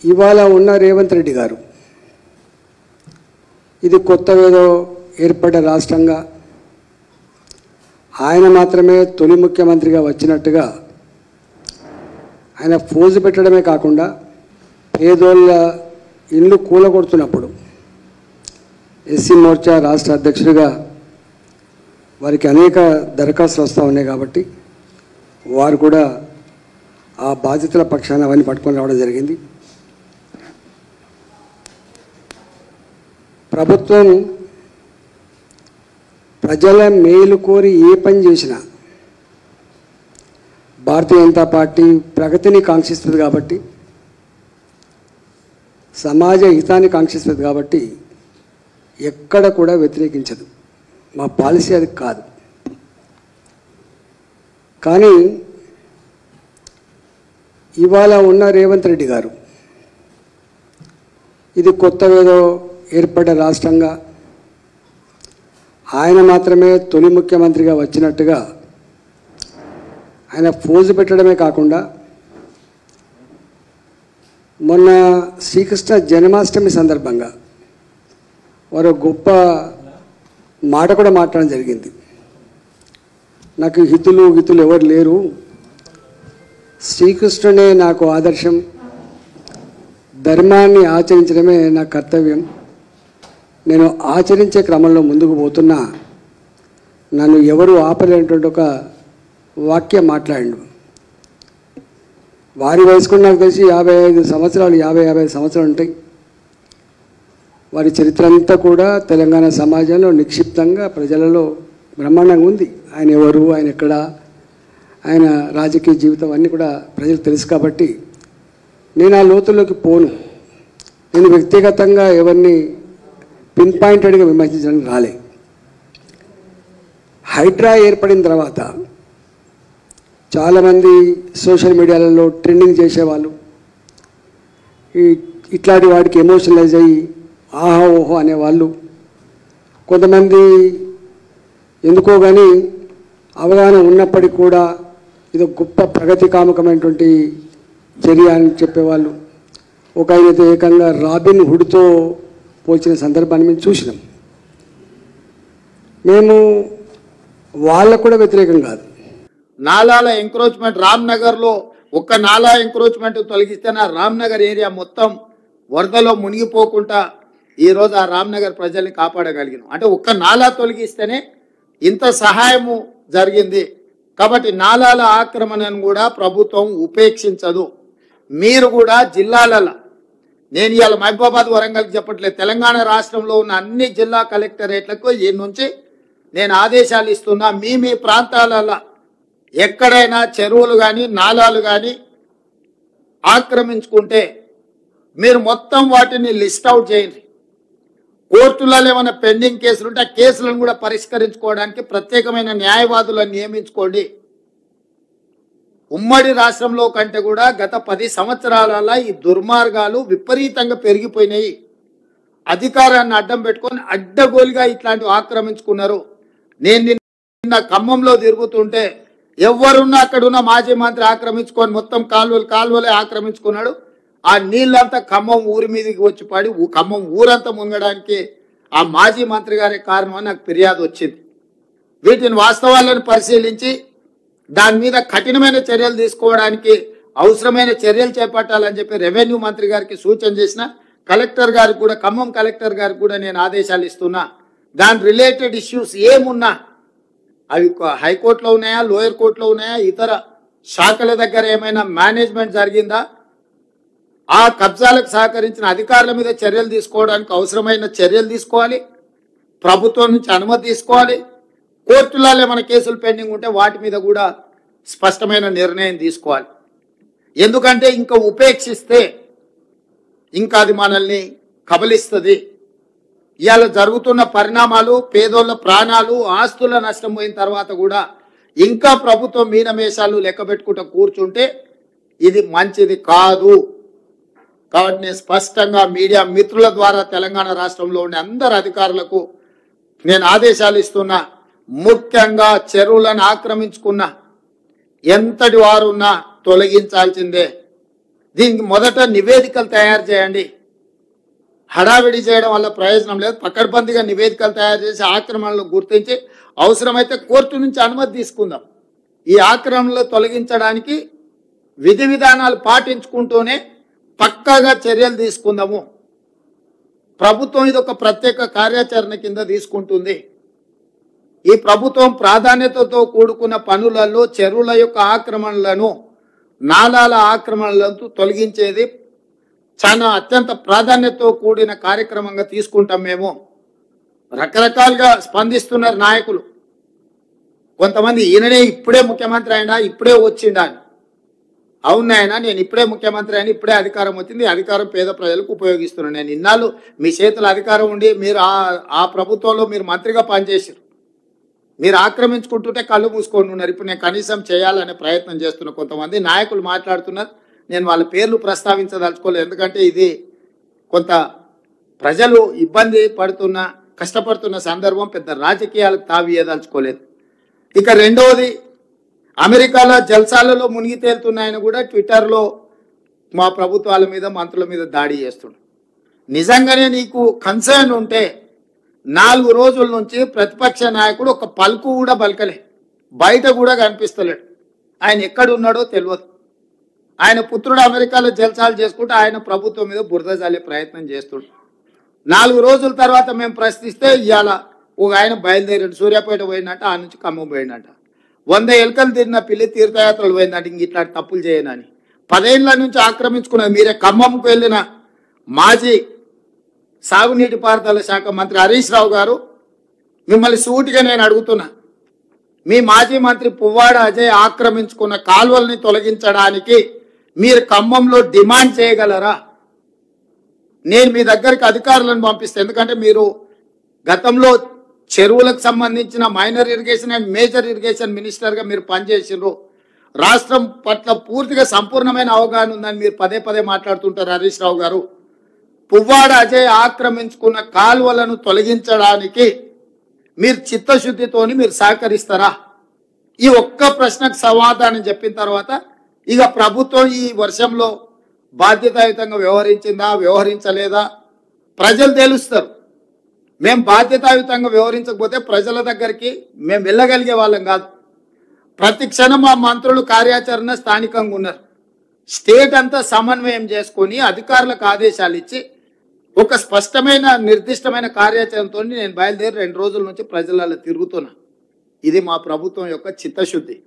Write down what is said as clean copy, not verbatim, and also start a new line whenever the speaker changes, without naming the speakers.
ఇవాళ ఉన్న రేవంత్ రెడ్డి గారు ఇది కొత్తవేదో ఏర్పడ్డ రాష్ట్రంగా ఆయన మాత్రమే తొలి ముఖ్యమంత్రిగా వచ్చినట్టుగా ఆయన ఫోజు పెట్టడమే కాకుండా పేదోళ్ళ ఇల్లు కూలగొడుతున్నప్పుడు ఎస్సీ మోర్చా రాష్ట్ర అధ్యక్షుడిగా వారికి అనేక దరఖాస్తులు వస్తూ ఉన్నాయి కాబట్టి వారు కూడా ఆ బాధితుల పక్షాన అవన్నీ పట్టుకొని రావడం జరిగింది. ప్రభుత్వం ప్రజల మేలు కోరి ఏ పని చేసినా భారతీయ జనతా పార్టీ ప్రగతిని కాంక్షిస్తుంది కాబట్టి, సమాజ హితాన్ని కాంక్షిస్తుంది కాబట్టి ఎక్కడ కూడా వ్యతిరేకించదు. మా పాలసీ అది కాదు. కానీ ఇవాళ ఉన్న రేవంత్ రెడ్డి గారు ఇది కొత్తవేదో ఏర్పడ్డ రాష్ట్రంగా ఆయన మాత్రమే తొలి ముఖ్యమంత్రిగా వచ్చినట్టుగా ఆయన ఫోజు పెట్టడమే కాకుండా మొన్న శ్రీకృష్ణ జన్మాష్టమి సందర్భంగా వారు గొప్ప మాట కూడా మాట్లాడడం జరిగింది. నాకు హితులు ఎవరు లేరు, శ్రీకృష్ణుడే నాకు ఆదర్శం, ధర్మాన్ని ఆచరించడమే నా కర్తవ్యం, నేను ఆచరించే క్రమంలో ముందుకు పోతున్నా, నన్ను ఎవరు ఆపలేనటువంటి ఒక వాక్యం మాట్లాడిండు. వారి వయసు కూడా నాకు తెలిసి 55 సంవత్సరాలు 50 సంవత్సరాలు ఉంటాయి. వారి చరిత్ర అంతా కూడా తెలంగాణ సమాజంలో నిక్షిప్తంగా ప్రజలలో బ్రహ్మాండంగా ఉంది. ఆయన ఎవరు, ఆయన ఎక్కడ, ఆయన రాజకీయ జీవితం అన్నీ కూడా ప్రజలకు తెలుసు. కాబట్టి నేను ఆ లోతుల్లోకి పోను. నేను వ్యక్తిగతంగా ఎవరిని పిన్ పాయింటెడ్గా విమర్శించడానికి రాలే. హైడ్రా ఏర్పడిన తర్వాత చాలామంది సోషల్ మీడియాలలో ట్రెండింగ్ చేసేవాళ్ళు, ఇట్లాంటి వాడికి ఎమోషనలైజ్ అయ్యి ఆహా ఓహో అనేవాళ్ళు, కొంతమంది ఎందుకో కానీ అవగాహన ఉన్నప్పటికీ కూడా ఇది గొప్ప ప్రగతి కాముకమైనటువంటి చర్య అని చెప్పేవాళ్ళు. ఒక ఆయనైతే ఏకంగా రాబిన్ హుడ్తో పోల్చిన సందర్భాన్ని మేము చూసినాం. మేము వాళ్ళకు కూడా వ్యతిరేకం కాదు.
నాలాల ఎంక్రోచ్మెంట్ రామ్నగర్లో ఒక్క నాలా ఎంక్రోచ్మెంట్ తొలగిస్తే నా రామ్నగర్ ఏరియా మొత్తం వరదలో మునిగిపోకుండా ఈరోజు ఆ రామ్నగర్ ప్రజల్ని కాపాడగలిగినాం. అంటే ఒక్క నాలా తొలగిస్తేనే ఇంత సహాయము జరిగింది. కాబట్టి నాలాల ఆక్రమణను కూడా ప్రభుత్వం ఉపేక్షించదు. మీరు కూడా జిల్లాలలో, నేను ఇవాళ మహబూబాబాద్ వరంగల్కి చెప్పట్లేదు, తెలంగాణ రాష్ట్రంలో ఉన్న అన్ని జిల్లా కలెక్టరేట్లకు ఈ నుంచి నేను ఆదేశాలు ఇస్తున్నా. మీ ప్రాంతాలలో ఎక్కడైనా చెరువులు కానీ నాలాలు కానీ ఆక్రమించుకుంటే మీరు మొత్తం వాటిని లిస్ట్ అవుట్ చేయండి. కోర్టులలో ఏమైనా పెండింగ్ కేసులు ఉంటే ఆ కేసులను కూడా పరిష్కరించుకోవడానికి ప్రత్యేకమైన న్యాయవాదులను నియమించుకోండి. ఉమ్మడి రాష్ట్రంలో కంటే కూడా గత 10 సంవత్సరాల ఈ దుర్మార్గాలు విపరీతంగా పెరిగిపోయినాయి. అధికారాన్ని అడ్డం పెట్టుకొని అడ్డగోలుగా ఇట్లాంటివి ఆక్రమించుకున్నారు. నేను నిన్న ఖమ్మంలో తిరుగుతుంటే ఎవరున్నా అక్కడున్న మాజీ మంత్రి ఆక్రమించుకొని మొత్తం కాలువలే ఆక్రమించుకున్నాడు. ఆ నీళ్ళంతా ఖమ్మం ఊరి మీదకి వచ్చి పడి ఖమ్మం ఊరంతా మునగడానికి ఆ మాజీ మంత్రి గారే కారణం అని నాకు ఫిర్యాదు వచ్చింది. వీటిని వాస్తవాలను పరిశీలించి దాని మీద కఠినమైన చర్యలు తీసుకోవడానికి అవసరమైన చర్యలు చేపట్టాలని చెప్పి రెవెన్యూ మంత్రి గారికి సూచన చేసిన, కలెక్టర్ గారికి కూడా, ఖమ్మం కలెక్టర్ గారికి కూడా నేను ఆదేశాలు ఇస్తున్నా. దాని రిలేటెడ్ ఇష్యూస్ ఏమున్నా అవి హైకోర్టులో ఉన్నాయా, లోయర్ కోర్టులో ఉన్నాయా, ఇతర శాఖల దగ్గర ఏమైనా మేనేజ్మెంట్ జరిగిందా, ఆ కబ్జాలకు సహకరించిన అధికారుల మీద చర్యలు తీసుకోవడానికి అవసరమైన చర్యలు తీసుకోవాలి. ప్రభుత్వం నుంచి అనుమతి తీసుకోవాలి. కోర్టులలో ఏమైనా కేసులు పెండింగ్ ఉంటే వాటి మీద కూడా స్పష్టమైన నిర్ణయం తీసుకోవాలి. ఎందుకంటే ఇంకా ఉపేక్షిస్తే ఇంకా అది మనల్ని కబలిస్తుంది. ఇవాళ జరుగుతున్న పరిణామాలు, పేదోళ్ళ ప్రాణాలు, ఆస్తుల నష్టం పోయిన తర్వాత కూడా ఇంకా ప్రభుత్వం మీనమేషాలు లెక్క పెట్టుకుంటూ కూర్చుంటే ఇది మంచిది కాదు. కాబట్టి నేను స్పష్టంగా మీడియా మిత్రుల ద్వారా తెలంగాణ రాష్ట్రంలో ఉండే అందరు అధికారులకు నేను ఆదేశాలు ఇస్తున్నా. ముఖ్యంగా చెరువులను ఆక్రమించుకున్న ఎంతటి వారున్నా తొలగించాల్సిందే. దీనికి మొదట నివేదికలు తయారు చేయండి. హడావిడి చేయడం వల్ల ప్రయోజనం లేదు. పకడ్బందీగా నివేదికలు తయారు చేసి ఆక్రమణలు గుర్తించి అవసరమైతే కోర్టు నుంచి అనుమతి తీసుకుందాం. ఈ ఆక్రమణలు తొలగించడానికి విధి విధానాలు పాటించుకుంటూనే పక్కాగా చర్యలు తీసుకుందాము. ప్రభుత్వం ఇది ఒక ప్రత్యేక కార్యాచరణ కింద తీసుకుంటుంది. ఈ ప్రభుత్వం ప్రాధాన్యతతో కూడుకున్న పనులలో చెరువుల యొక్క ఆక్రమణలను, నాలాల ఆక్రమణలను తొలగించేది చాలా అత్యంత ప్రాధాన్యతతో కూడిన కార్యక్రమంగా తీసుకుంటాం. మేము రకరకాలుగా స్పందిస్తున్నారు నాయకులు. కొంతమంది ఈయననే ఇప్పుడే ముఖ్యమంత్రి అయినా, ఇప్పుడే వచ్చిండా అని. అవునాయన, నేను ఇప్పుడే ముఖ్యమంత్రి అయినా, ఇప్పుడే అధికారం వచ్చింది, అధికారం పేద ప్రజలకు ఉపయోగిస్తున్నాను. నేను ఇన్నాళ్ళు మీ చేతుల అధికారం ఉండి మీరు ఆ ప్రభుత్వంలో మీరు మంత్రిగా పనిచేసారు. మీరు ఆక్రమించుకుంటుంటే కళ్ళు మూసుకొని ఉన్నారు. ఇప్పుడు నేను కనీసం చేయాలనే ప్రయత్నం చేస్తున్న కొంతమంది నాయకులు మాట్లాడుతున్నారు. నేను వాళ్ళ పేర్లు ప్రస్తావించదలుచుకోలేదు, ఎందుకంటే ఇది కొంత ప్రజలు ఇబ్బంది పడుతున్న, కష్టపడుతున్న సందర్భం. పెద్ద రాజకీయాలకు తావియదలుచుకోలేదు. ఇక రెండవది, అమెరికాలో జల్సాలలో మునిగి తేలుతున్నాయని కూడా ట్విట్టర్లో మా ప్రభుత్వాల మీద, మంత్రుల మీద దాడి చేస్తున్నాడు. నిజంగానే నీకు కన్సర్న్ ఉంటే 4 రోజుల నుంచి ప్రతిపక్ష నాయకుడు ఒక పలుకు కూడా పలకలే, బయట కూడా కనిపిస్తలేడు. ఆయన ఎక్కడున్నాడో తెలియదు. ఆయన పుత్రుడు అమెరికాలో జల్సాలు చేసుకుంటూ ఆయన ప్రభుత్వం మీద బురద జల్లే ప్రయత్నం చేస్తుడు. 4 రోజుల తర్వాత మేము ప్రశ్నిస్తే ఇవాళ ఒక ఆయన బయలుదేరాడు, సూర్యాపేట పోయినట్ట, ఆ నుంచి ఖమ్మం పోయినట్ట. 100 ఎలుకలు తిరిగిన పిల్లి తీర్థయాత్రలు పోయిందంట, ఇంక ఇట్లాంటి తప్పులు చేయనని. 10 ఏళ్ల నుంచి ఆక్రమించుకున్నది మీరే. ఖమ్మంకు వెళ్ళిన మాజీ సాగునీటి పారుదల శాఖ మంత్రి హరీష్ రావు గారు, మిమ్మల్ని సూటిగా నేను అడుగుతున్నా, మీ మాజీ మంత్రి పువ్వాడ అజయ్ ఆక్రమించుకున్న కాలువల్ని తొలగించడానికి మీరు ఖమ్మంలో డిమాండ్ చేయగలరా? నేను మీ దగ్గరికి అధికారులను పంపిస్తాను. ఎందుకంటే మీరు గతంలో చెరువులకు సంబంధించిన minor irrigation and major irrigation మినిస్టర్గా మీరు పనిచేసినారు. రాష్ట్రం పట్ల పూర్తిగా సంపూర్ణమైన అవగాహన ఉందని మీరు పదే పదే మాట్లాడుతుంటారు హరీష్ రావు గారు. పువ్వాడ అజయ్ ఆక్రమించుకున్న కాలువలను తొలగించడానికి మీరు చిత్తశుద్ధితోని మీరు సహకరిస్తారా? ఈ ఒక్క ప్రశ్నకు సమాధానం చెప్పిన తర్వాత ఇక ప్రభుత్వం ఈ వర్షంలో బాధ్యతాయుతంగా వ్యవహరించిందా, వ్యవహరించలేదా ప్రజలు తెలుస్తారు. మేము బాధ్యతాయుతంగా వ్యవహరించకపోతే ప్రజల దగ్గరికి మేము వెళ్ళగలిగే వాళ్ళం కాదు. ప్రతి క్షణం మా మంత్రులు కార్యాచరణ స్థానికంగా ఉన్నారు. స్టేట్ అంతా సమన్వయం చేసుకొని అధికారులకు ఆదేశాలు ఇచ్చి ఒక స్పష్టమైన నిర్దిష్టమైన కార్యాచరణతో నేను బయలుదేరి 2 రోజుల నుంచి ప్రజలలో తిరుగుతున్నా. ఇది మా ప్రభుత్వం యొక్క చిత్తశుద్ధి.